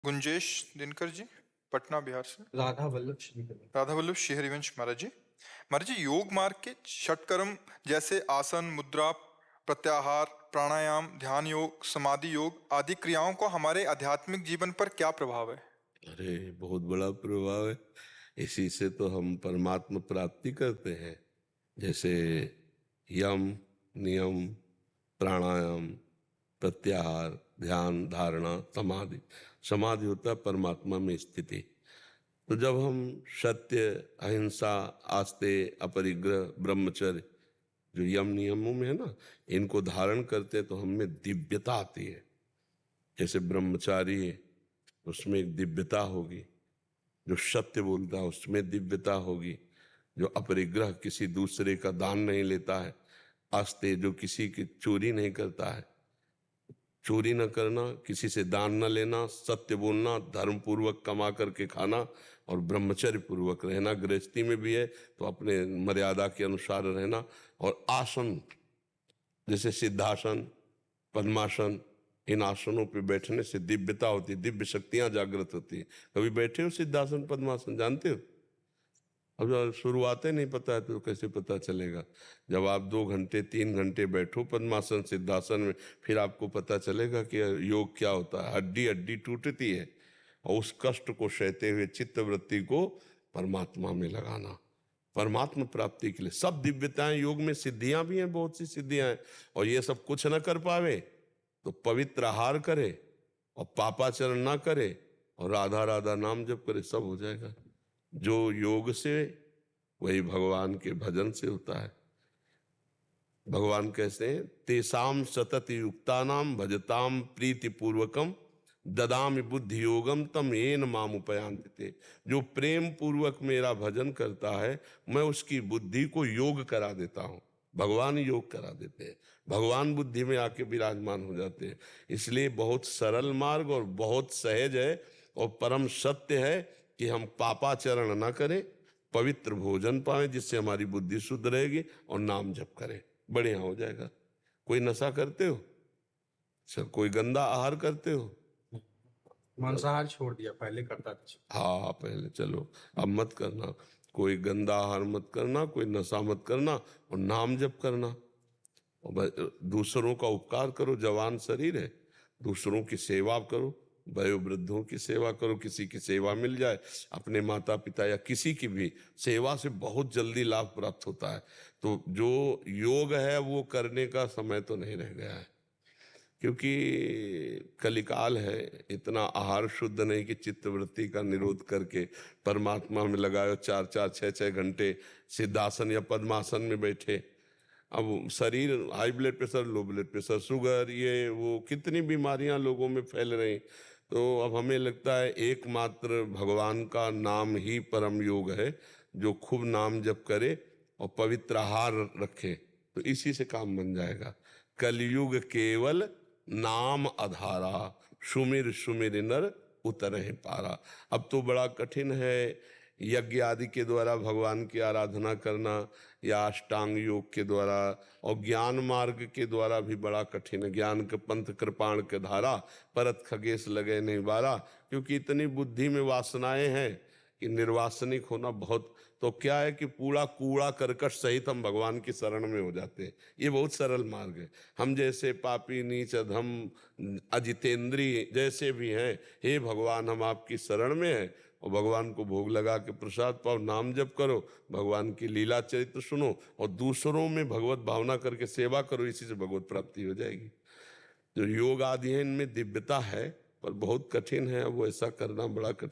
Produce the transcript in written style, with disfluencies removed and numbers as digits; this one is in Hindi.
गुंजेश दिनकर जी, पटना बिहार से। राधा वल्लभ श्रीधर। राधा वल्लभ श्री हरिवंश महाराज जी। महाराज जी, योग मार्ग के षटकर्म जैसे आसन, मुद्रा, प्रत्याहार, प्राणायाम, ध्यान योग, समाधि योग आदि क्रियाओं का हमारे आध्यात्मिक जीवन पर क्या प्रभाव है? अरे बहुत बड़ा प्रभाव है। इसी से तो हम परमात्मा प्राप्ति करते हैं। जैसे यम, नियम, प्राणायाम, प्रत्याहार, ध्यान, धारणा, समाधि। समाधि होता है परमात्मा में स्थिति। तो जब हम सत्य, अहिंसा, आस्ते, अपरिग्रह, ब्रह्मचर्य जो यम नियमों में है ना, इनको धारण करते हैं तो हमें दिव्यता आती है। जैसे ब्रह्मचारी है, उसमें एक दिव्यता होगी। जो सत्य बोलता है उसमें दिव्यता होगी। जो अपरिग्रह, किसी दूसरे का दान नहीं लेता है। आस्ते, जो किसी की चोरी नहीं करता है। चोरी न करना, किसी से दान न लेना, सत्य बोलना, धर्म पूर्वक कमा करके खाना और ब्रह्मचर्य पूर्वक रहना। गृहस्थी में भी है तो अपने मर्यादा के अनुसार रहना। और आसन, जैसे सिद्धासन, पद्मासन, इन आसनों पे बैठने से दिव्यता होती है, दिव्य शक्तियां जागृत होती है। कभी बैठे हो सिद्धासन, पद्मासन, जानते हो? अब जब शुरुआतें नहीं पता है तो कैसे पता चलेगा? जब आप 2 घंटे 3 घंटे बैठो पद्मासन, सिद्धासन में, फिर आपको पता चलेगा कि योग क्या होता है। हड्डी हड्डी टूटती है और उस कष्ट को सहते हुए चित्त वृत्ति को परमात्मा में लगाना, परमात्मा प्राप्ति के लिए। सब दिव्यताएं योग में, सिद्धियां भी हैं, बहुत सी सिद्धियां हैं। और ये सब कुछ न कर पावे तो पवित्र आहार करे और पापाचरण ना करे और राधा राधा नाम जप करे, सब हो जाएगा। जो योग से, वही भगवान के भजन से होता है। भगवान कैसे हैं? तेसाम सतत युक्तानाम भजताम प्रीति पूर्वकम ददामि बुद्धि योगम तम येन माम उपयांति। जो प्रेम पूर्वक मेरा भजन करता है, मैं उसकी बुद्धि को योग करा देता हूं। भगवान योग करा देते हैं, भगवान बुद्धि में आके विराजमान हो जाते हैं। इसलिए बहुत सरल मार्ग और बहुत सहज है और परम सत्य है कि हम पापाचरण ना करें, पवित्र भोजन पाएं जिससे हमारी बुद्धि शुद्ध रहेगी, और नाम जप करें, बढ़िया हो जाएगा। कोई नशा करते हो? अच्छा, कोई गंदा आहार करते हो? मांसाहार छोड़ दिया, पहले करता था। हाँ पहले, चलो अब मत करना। कोई गंदा आहार मत करना, कोई नशा मत करना, और नाम जप करना। और दूसरों का उपकार करो, जवान शरीर है, दूसरों की सेवा करो, वयोवृद्धों की सेवा करो। किसी की सेवा मिल जाए, अपने माता पिता या किसी की भी सेवा से बहुत जल्दी लाभ प्राप्त होता है। तो जो योग है वो करने का समय तो नहीं रह गया है, क्योंकि कलिकाल है। इतना आहार शुद्ध नहीं कि चित्तवृत्ति का निरोध करके परमात्मा में लगाओ 4-4, 6-6 घंटे सिद्धासन या पद्मासन में बैठे। अब शरीर, high blood pressure, low blood pressure, sugar, ये वो कितनी बीमारियां लोगों में फैल रही। तो अब हमें लगता है एकमात्र भगवान का नाम ही परम योग है। जो खूब नाम जप करे और पवित्र आहार रखे तो इसी से काम बन जाएगा। कलयुग केवल नाम आधारा, सुमिर सुमिर नर उतरहि पारा। अब तो बड़ा कठिन है यज्ञ आदि के द्वारा भगवान की आराधना करना, या अष्टांग योग के द्वारा, और ज्ञान मार्ग के द्वारा भी बड़ा कठिन है। ज्ञान के पंथ कृपाण के धारा, परत खगेश लगे नहीं बारा। क्योंकि इतनी बुद्धि में वासनाएं हैं कि निर्वासनिक होना बहुत। तो क्या है कि पूरा कूड़ा करकट सहित हम भगवान की शरण में हो जाते हैं। ये बहुत सरल मार्ग है। हम जैसे पापी, नीच, अधम, अजितेंद्रीय जैसे भी हैं, हे भगवान हम आपकी शरण में हैं। और भगवान को भोग लगा के प्रसाद पाओ, नाम जप करो, भगवान की लीला चरित्र सुनो और दूसरों में भगवत भावना करके सेवा करो। इसी से भगवत प्राप्ति हो जाएगी। जो योग आदि है इनमें दिव्यता है, पर बहुत कठिन है। वो ऐसा करना बड़ा कठिन।